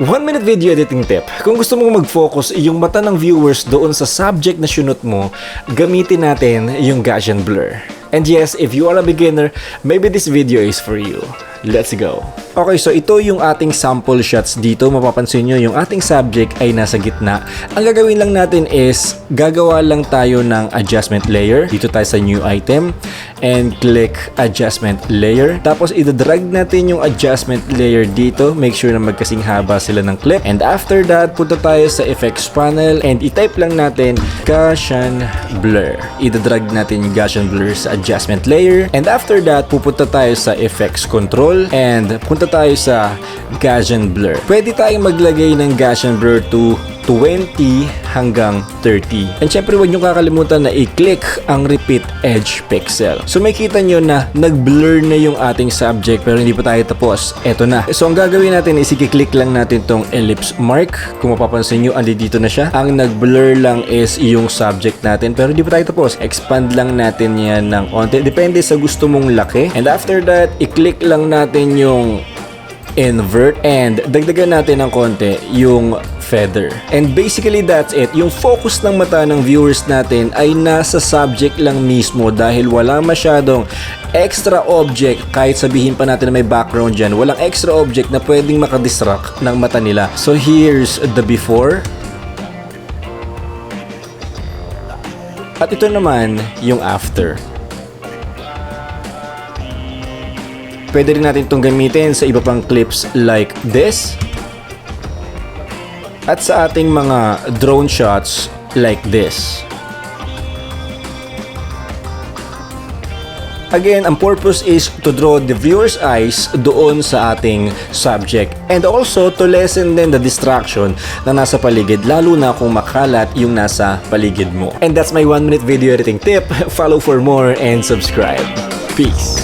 1-minute video editing tip. Kung gusto mong mag-focus yung mata ng viewers doon sa subject na shoot mo, gamitin natin yung Gaussian blur. And yes, if you are a beginner, maybe this video is for you. Let's go! Okay, so ito yung ating sample shots dito. Mapapansin nyo yung ating subject ay nasa gitna. Ang gagawin lang natin is gagawa lang tayo ng adjustment layer. Dito tayo sa new item and click adjustment layer. Tapos idadrag natin yung adjustment layer dito. Make sure na magkasing haba sila ng clip. And after that, punta tayo sa effects panel and i-type lang natin Gaussian blur. Idadrag natin yung Gaussian blur sa adjustment layer. And after that, pupunta tayo sa effects control and punta tayo sa Gaussian blur. Pwede tayong maglagay ng Gaussian blur to 20 hanggang 30. And syempre huwag nyo kakalimutan na i-click ang repeat edge pixel. So makikita nyo na nag-blur na yung ating subject pero hindi pa tayo tapos. Eto na. So ang gagawin natin is i-click lang natin tong ellipse mark. Kung mapapansin nyo, dito na siya. Ang nag-blur lang is yung subject natin pero hindi pa tayo tapos. Expand lang natin yan ng onte. Depende sa gusto mong laki. And after that, i-click lang natin yung invert and dagdagan natin ng konti yung feather. And basically that's it. Yung focus ng mata ng viewers natin ay nasa subject lang mismo dahil wala masyadong extra object. Kahit sabihin pa natin na may background dyan, walang extra object na pwedeng makadistract ng mata nila. So here's the before. At ito naman yung after. Pwede rin natin itong gamitin sa iba pang clips like this. At sa ating mga drone shots like this. Again, ang purpose is to draw the viewer's eyes doon sa ating subject. And also to lessen din the distraction na nasa paligid, lalo na kung makalat yung nasa paligid mo. And that's my 1-minute video editing tip. Follow for more and subscribe. Peace!